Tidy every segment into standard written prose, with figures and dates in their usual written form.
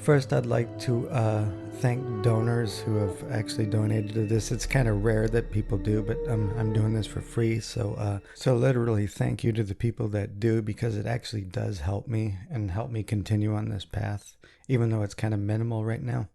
First, I'd like to thank donors who have actually donated to this. It's kind of rare that people do, but I'm doing this for free. So literally thank you to the people that do, because it actually does help me and help me continue on this path, even though it's kind of minimal right now.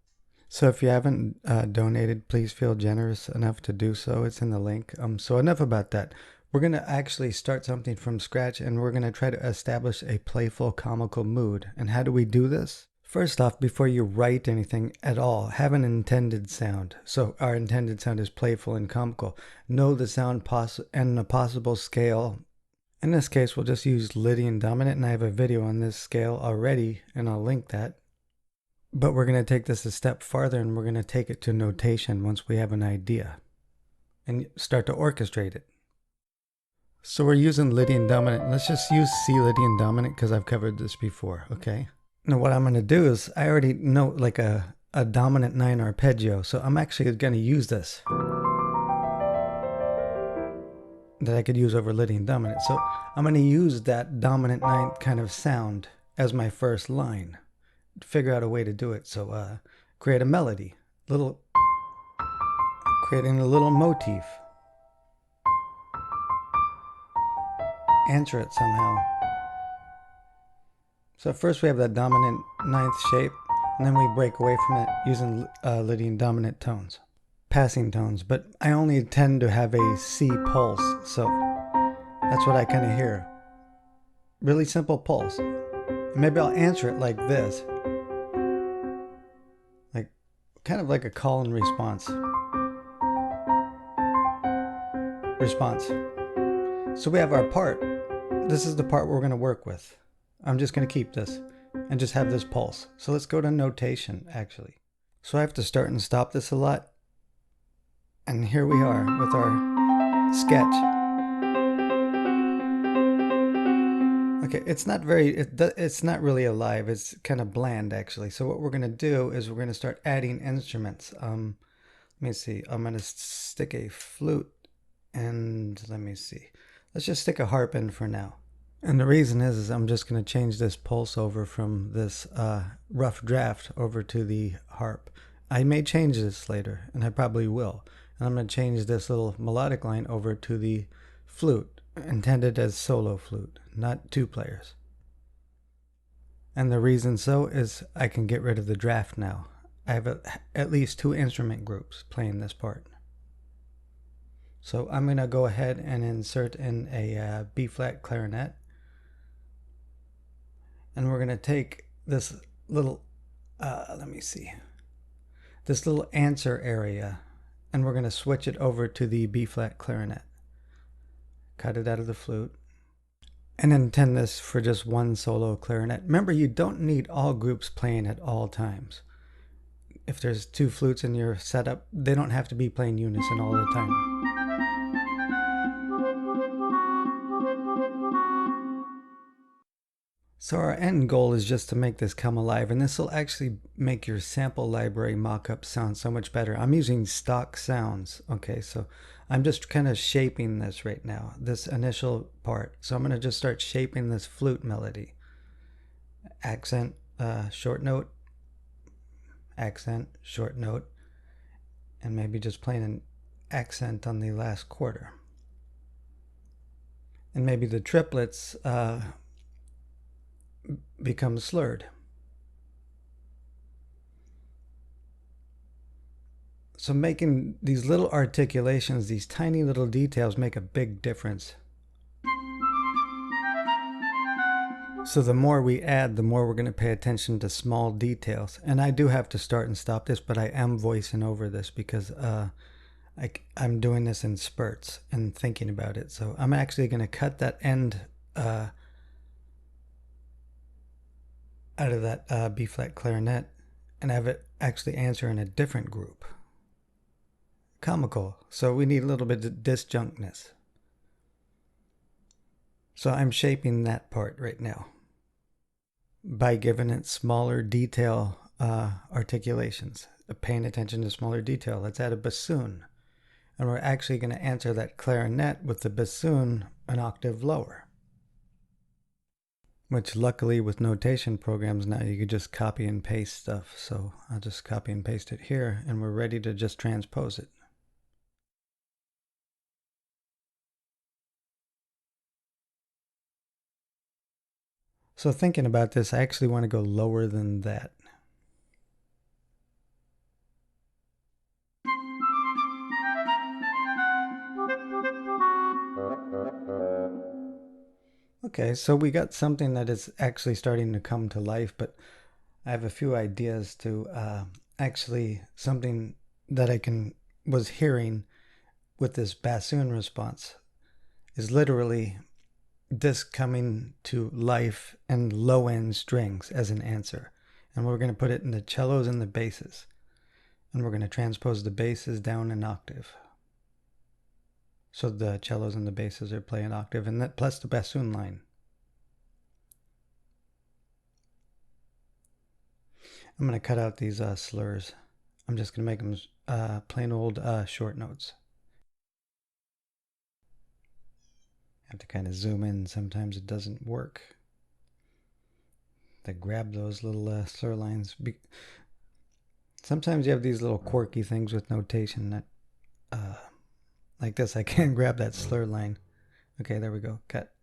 So if you haven't donated, please feel generous enough to do so. It's in the link. So enough about that. We're going to actually start something from scratch, and we're going to try to establish a playful, comical mood. And how do we do this? First off, before you write anything at all, have an intended sound. So our intended sound is playful and comical. Know the sound and a possible scale. In this case, we'll just use Lydian dominant, and I have a video on this scale already, and I'll link that. But we're going to take this a step farther, and we're going to take it to notation once we have an idea and start to orchestrate it. So we're using Lydian dominant. Let's just use C Lydian dominant because I've covered this before, okay? Now what I'm going to do is, I already know like a dominant 9 arpeggio, so I'm actually going to use this that I could use over Lydian dominant. So I'm going to use that dominant 9 kind of sound as my first line. Figure out a way to do it. So create a melody, creating a little motif. Answer it somehow. So first we have that dominant 9th shape, and then we break away from it using Lydian dominant tones, passing tones, but I only tend to have a C pulse, so that's what I kind of hear. Really simple pulse. Maybe I'll answer it like this, like kind of like a call and response. So we have our part. This is the part we're going to work with. I'm just going to keep this and just have this pulse. So let's go to notation, actually. So I have to start and stop this a lot. And here we are with our sketch. Okay, it's not really alive. It's kind of bland, actually. So what we're going to do is we're going to start adding instruments. Let me see. I'm going to stick a flute, and let me see. Let's just stick a harp in for now. And the reason is I'm just going to change this pulse over from this rough draft over to the harp. I may change this later, and I probably will. And I'm going to change this little melodic line over to the flute, intended as solo flute, not 2 players. And the reason so is I can get rid of the draft now. I have at least 2 instrument groups playing this part. So I'm going to go ahead and insert in a B-flat clarinet. And we're going to take this little, this little answer area, and we're going to switch it over to the B-flat clarinet. Cut it out of the flute. And intend this for just 1 solo clarinet. Remember, you don't need all groups playing at all times. If there's 2 flutes in your setup, they don't have to be playing unison all the time. So our end goal is just to make this come alive, and this will actually make your sample library mock-up sound so much better. I'm using stock sounds, okay, so I'm just kind of shaping this right now, this initial part. So I'm going to just start shaping this flute melody. Accent, short note, accent, short note, and maybe just playing an accent on the last quarter. And maybe the triplets become slurred. So making these little articulations, these tiny little details, make a big difference. So the more we add, the more we're going to pay attention to small details. And I do have to start and stop this, but I am voicing over this because I'm doing this in spurts and thinking about it. So I'm actually going to cut that end out of that B-flat clarinet and have it actually answer in a different group. Comical. So we need a little bit of disjunctness. So I'm shaping that part right now by giving it smaller detail articulations, paying attention to smaller detail. Let's add a bassoon. And we're actually going to answer that clarinet with the bassoon an octave lower. which luckily with notation programs now you could just copy and paste stuff. So I'll just copy and paste it here and we're ready to just transpose it. So thinking about this, I actually want to go lower than that. Okay, so we got something that is actually starting to come to life, but I have a few ideas to actually something that I was hearing with this bassoon response is literally this coming to life and low end strings as an answer. And we're going to put it in the cellos and the basses. And we're going to transpose the basses down an octave. So the cellos and the basses are playing octave, and that plus the bassoon line. I'm going to cut out these slurs. I'm just going to make them plain old short notes. I have to kind of zoom in. Sometimes it doesn't work. To grab those little slur lines. Sometimes you have these little quirky things with notation that, like this, I can't grab that slur line. Okay, there we go. Cut.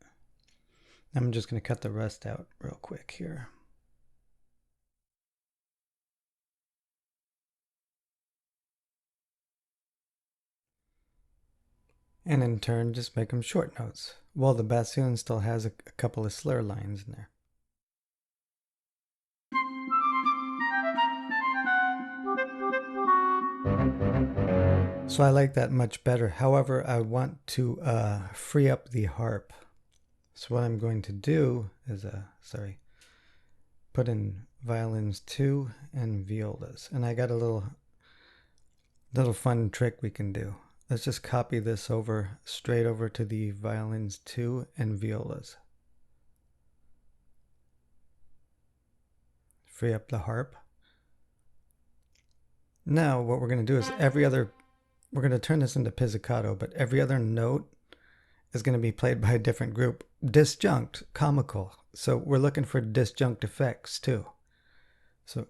I'm just going to cut the rest out real quick here. And in turn, just make them short notes. Well, the bassoon still has a couple of slur lines in there. So I like that much better. However, I want to free up the harp. So what I'm going to do is, put in violins 2 and violas. And I got a little fun trick we can do. Let's just copy this over, straight over to the violins 2 and violas. Free up the harp. Now what we're going to do is we're going to turn this into pizzicato, but every other note is going to be played by a different group. Disjunct, comical. So we're looking for disjunct effects too. So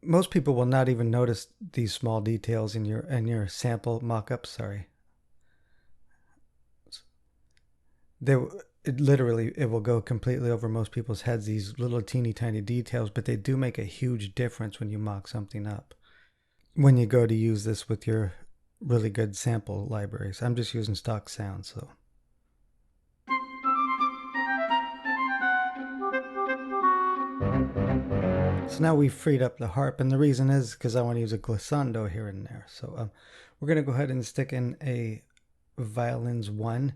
most people will not even notice these small details in your sample mock-up. Sorry. It will go completely over most people's heads, these little teeny tiny details, but they do make a huge difference when you mock something up. When you go to use this with your really good sample libraries. I'm just using stock sounds, so. So now we've freed up the harp, and the reason is because I want to use a glissando here and there. So we're going to go ahead and stick in a violins 1.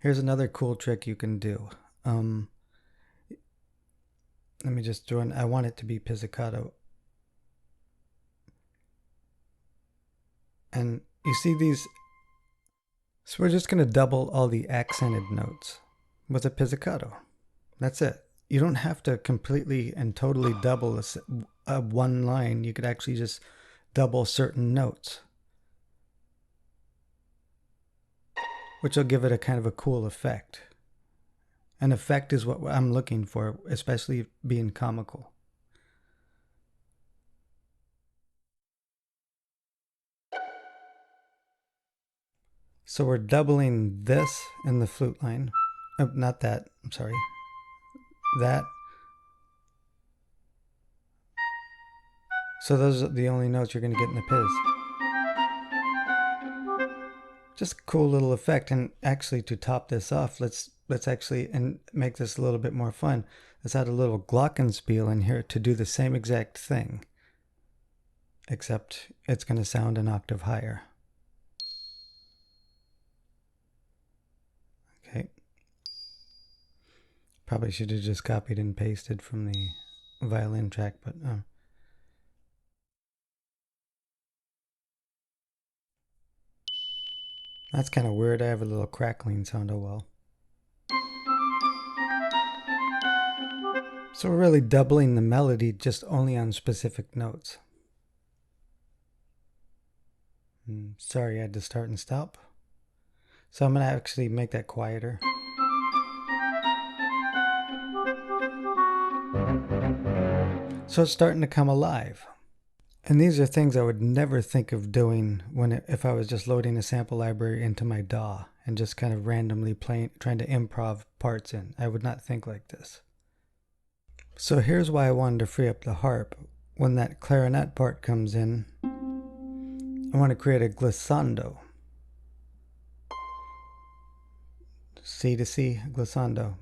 Here's another cool trick you can do. Let me just join. I want it to be pizzicato. And you see these. So we're just going to double all the accented notes with a pizzicato. That's it. You don't have to completely and totally double one line. You could actually just double certain notes, which will give it a kind of a cool effect. An effect is what I'm looking for, especially being comical. So we're doubling this in the flute line. Oh, not that. I'm sorry. That. So those are the only notes you're going to get in the piz. Just a cool little effect. And actually, to top this off, let's actually and make this a little bit more fun. Let's add a little glockenspiel in here to do the same exact thing, except it's going to sound an octave higher. Okay. Probably should have just copied and pasted from the violin track, but that's kind of weird. I have a little crackling sound. Oh well. So we're really doubling the melody just only on specific notes. Sorry, I had to start and stop. So I'm going to actually make that quieter. So it's starting to come alive. And these are things I would never think of doing if I was just loading a sample library into my DAW and just kind of randomly trying to improv parts in. I would not think like this. So here's why I wanted to free up the harp. When that clarinet part comes in, I want to create a glissando. C to C, glissando.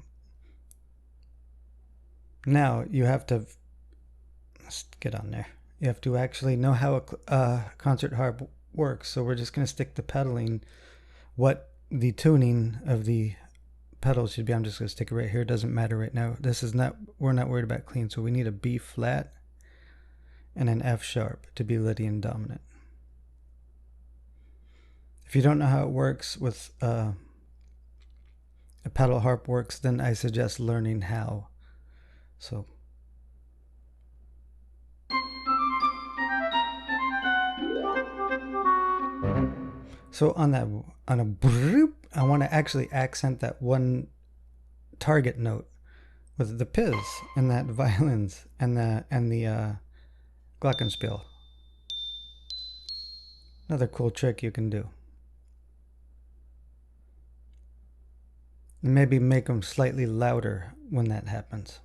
Now you have to, let's get on there. You have to actually know how a concert harp works. So we're just going to stick to pedaling what the tuning of the pedals should be. I'm just going to stick it right here. It doesn't matter right now. We're not worried about clean. So we need a B flat and an F sharp to be Lydian dominant. If you don't know how it works with a pedal harp works, then I suggest learning how. So on a broop, I want to actually accent that one target note with the piz and that violins and the glockenspiel. Another cool trick you can do. And maybe make them slightly louder when that happens.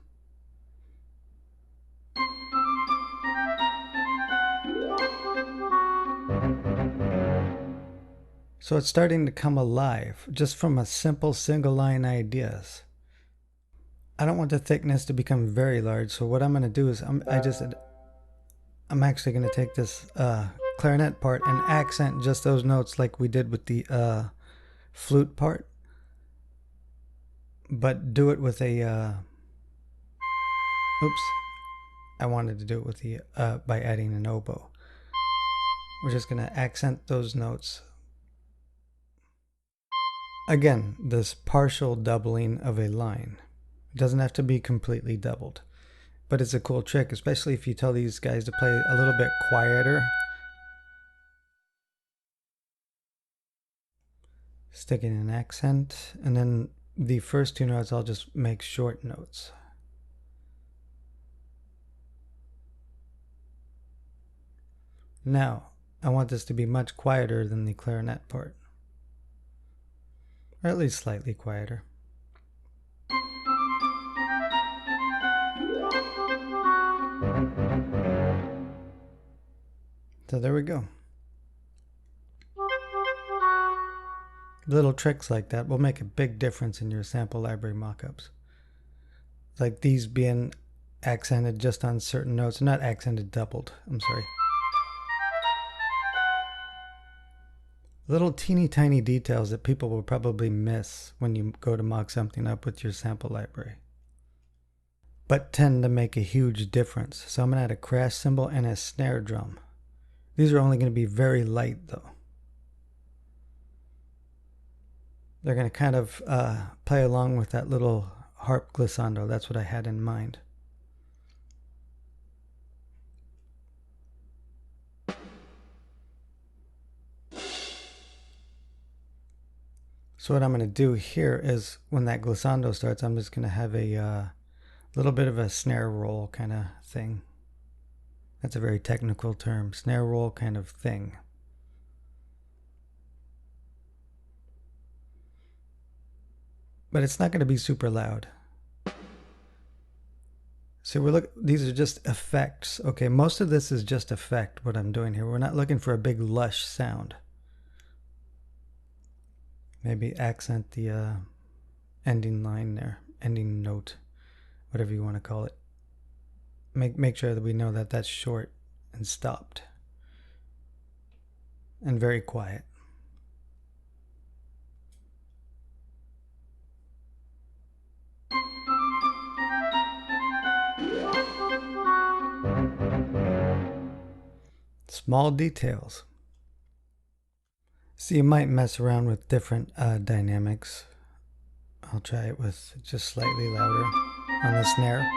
So it's starting to come alive just from a simple single line ideas. I don't want the thickness to become very large, so what I'm going to do is I'm actually going to take this clarinet part and accent just those notes like we did with the flute part, but do it with a oops, I wanted to do it with the by adding an oboe. We're just going to accent those notes. Again, this partial doubling of a line. It doesn't have to be completely doubled, but it's a cool trick, especially if you tell these guys to play a little bit quieter. Sticking an accent, and then the first two notes I'll just make short notes. Now, I want this to be much quieter than the clarinet part. Or at least slightly quieter. So there we go. Little tricks like that will make a big difference in your sample library mockups. Like these being accented just on certain notes, not accented, doubled, I'm sorry. Little teeny tiny details that people will probably miss when you go to mock something up with your sample library, but tend to make a huge difference. So I'm going to add a crash cymbal and a snare drum. These are only going to be very light though. They're going to kind of play along with that little harp glissando. That's what I had in mind. So what I'm going to do here is when that glissando starts, I'm just going to have a little bit of a snare roll kind of thing. That's a very technical term, snare roll kind of thing. But it's not going to be super loud. So these are just effects. Okay, most of this is just effect, what I'm doing here. We're not looking for a big lush sound. Maybe accent the ending line there, ending note, whatever you want to call it. Make sure that we know that that's short and stopped and very quiet. Small details. So you might mess around with different dynamics. I'll try it with just slightly louder on the snare.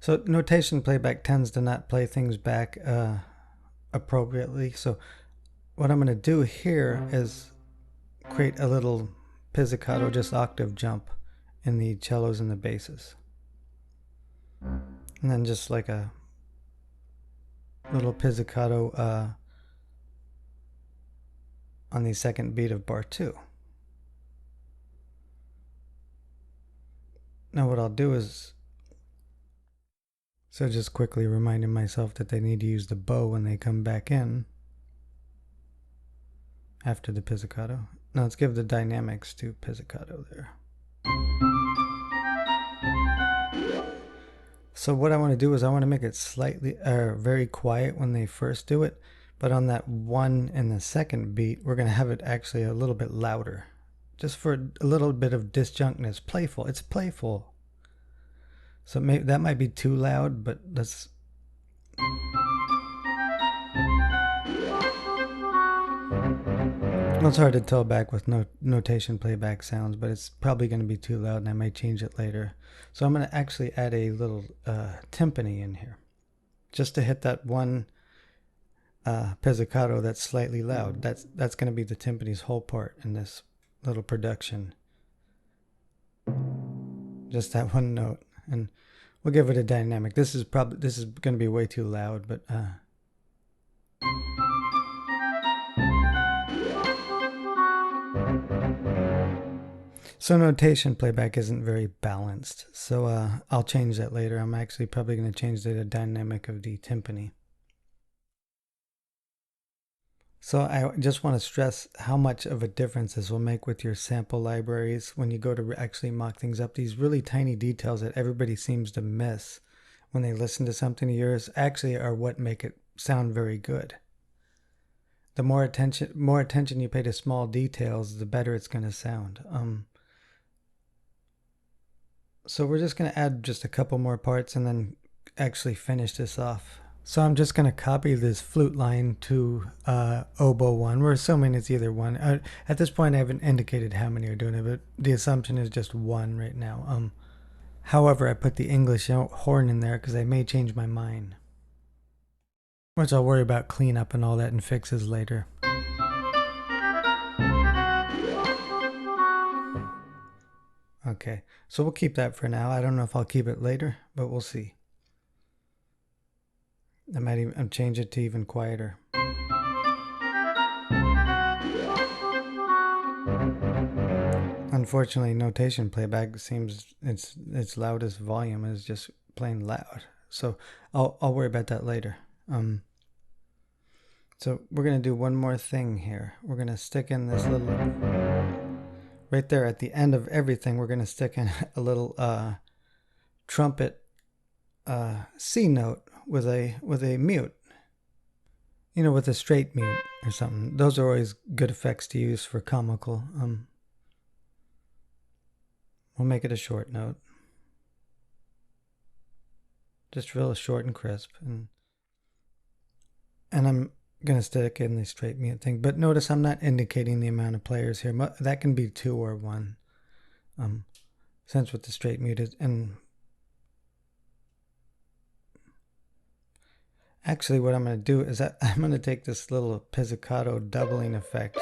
So notation playback tends to not play things back appropriately. So what I'm going to do here is create a little pizzicato, just octave jump, in the cellos and the basses. And then just like a little pizzicato on the second beat of bar 2. Now what I'll do is, so just quickly reminding myself that they need to use the bow when they come back in after the pizzicato. Now let's give the dynamics to pizzicato there. So what I want to do is I want to make it slightly very quiet when they first do it, but on that one in the second beat, we're going to have it actually a little bit louder, just for a little bit of disjunctness. Playful. It's playful. So maybe that might be too loud, but let's. It's hard to tell back with notation playback sounds, but it's probably going to be too loud and I may change it later. So I'm going to actually add a little timpani in here, just to hit that one pizzicato that's slightly loud. That's going to be the timpani's whole part in this little production. Just that one note, and we'll give it a dynamic. This is going to be way too loud, but so notation playback isn't very balanced. So I'll change that later. I'm actually probably going to change the dynamic of the timpani. So I just want to stress how much of a difference this will make with your sample libraries when you go to actually mock things up. These really tiny details that everybody seems to miss when they listen to something of yours actually are what make it sound very good. The more attention you pay to small details, the better it's going to sound. So we're just going to add just a couple more parts and then actually finish this off. So I'm just going to copy this flute line to oboe 1. We're assuming it's either one. At this point, I haven't indicated how many are doing it, but the assumption is just one right now. However, I put the English horn in there because I may change my mind, which I'll worry about cleanup and all that and fixes later. Okay, so we'll keep that for now. I don't know if I'll keep it later, but we'll see. I might even change it to even quieter. Unfortunately, notation playback seems its loudest volume is just plain loud. So I'll worry about that later. So we're gonna do one more thing here. We're gonna stick in this little right there at the end of everything. We're gonna stick in a little trumpet C note with a mute, with a straight mute or something. Those are always good effects to use for comical. We'll make it a short note, just real short and crisp, and I'm gonna stick in the straight mute thing. But notice I'm not indicating the amount of players here. That can be 2 or 1, since with the straight mute is, and actually what I'm going to do is I'm going to take this little pizzicato doubling effect,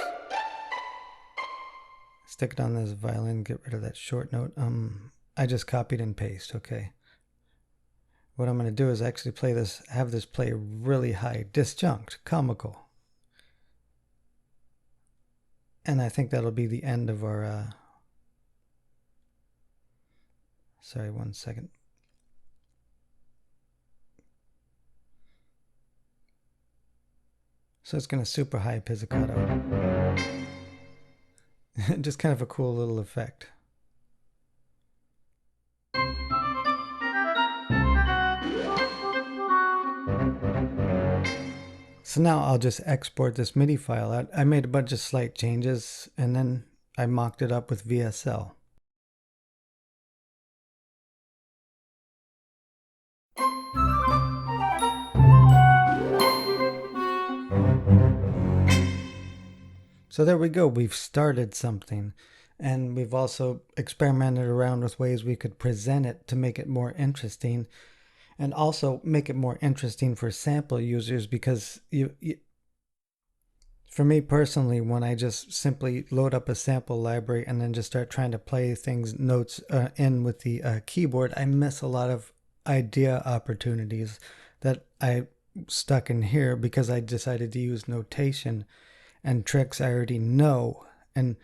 stick it on this violin, get rid of that short note. I just copied and paste. Okay. What I'm going to do is actually have this play really high, disjunct, comical. And I think that'll be the end of our, sorry, one second. So it's going to super high pizzicato. Just kind of a cool little effect. So now I'll just export this MIDI file out. I made a bunch of slight changes and then I mocked it up with VSL. So there we go. We've started something, and we've also experimented around with ways we could present it to make it more interesting, and also make it more interesting for sample users, because For me personally, when I just simply load up a sample library and then just start trying to play things, notes in with the keyboard, I miss a lot of idea opportunities that I stuck in here because I decided to use notation and tricks I already know. And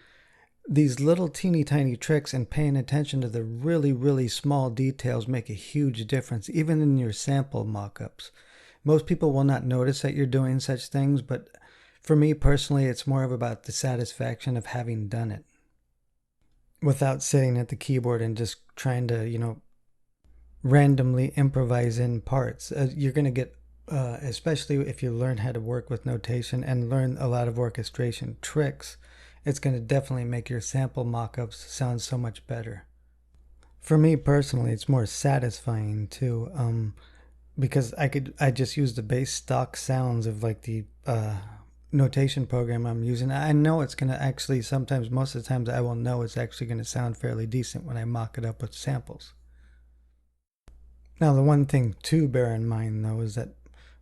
these little teeny tiny tricks and paying attention to the really, really small details make a huge difference, even in your sample mock-ups. Most people will not notice that you're doing such things, but for me personally, it's more of about the satisfaction of having done it without sitting at the keyboard and just trying to, randomly improvise in parts. You're going to get, especially if you learn how to work with notation and learn a lot of orchestration tricks, it's going to definitely make your sample mock-ups sound so much better. For me personally, it's more satisfying too, because I just use the base stock sounds of like the notation program I'm using. I know it's going to actually, sometimes, most of the times, I will know it's actually going to sound fairly decent when I mock it up with samples. Now, the one thing to bear in mind, though, is that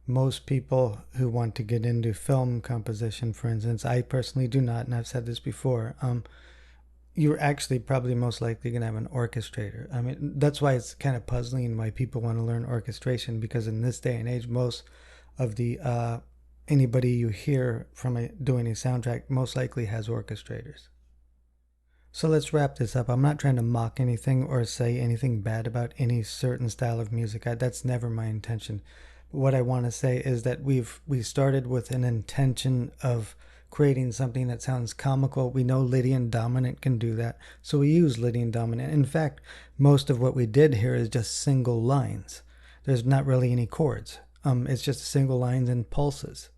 most people who want to get into film composition, for instance, I personally do not, and I've said this before, you're actually probably most likely going to have an orchestrator. I mean, that's why it's kind of puzzling why people want to learn orchestration, because in this day and age, most of the anybody you hear from doing a soundtrack most likely has orchestrators. So let's wrap this up. I'm not trying to mock anything or say anything bad about any certain style of music. That's never my intention. But what I want to say is that we started with an intention of creating something that sounds comical. We know Lydian dominant can do that, so we use Lydian dominant. In fact, most of what we did here is just single lines. There's not really any chords. It's just single lines and pulses.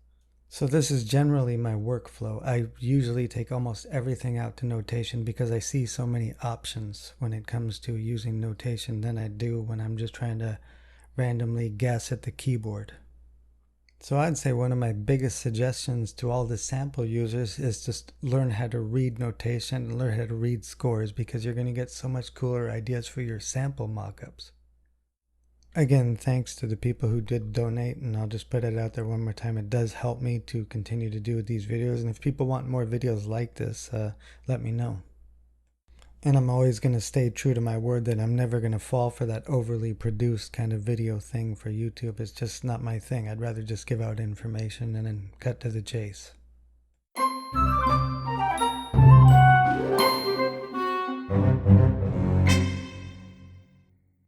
So this is generally my workflow. I usually take almost everything out to notation because I see so many options when it comes to using notation than I do when I'm just trying to randomly guess at the keyboard. So I'd say one of my biggest suggestions to all the sample users is just learn how to read notation and learn how to read scores, because you're going to get so much cooler ideas for your sample mockups. Again, thanks to the people who did donate, and I'll just put it out there one more time. It does help me to continue to do these videos, and if people want more videos like this, let me know. And I'm always going to stay true to my word that I'm never going to fall for that overly produced kind of video thing for YouTube. It's just not my thing. I'd rather just give out information and then cut to the chase.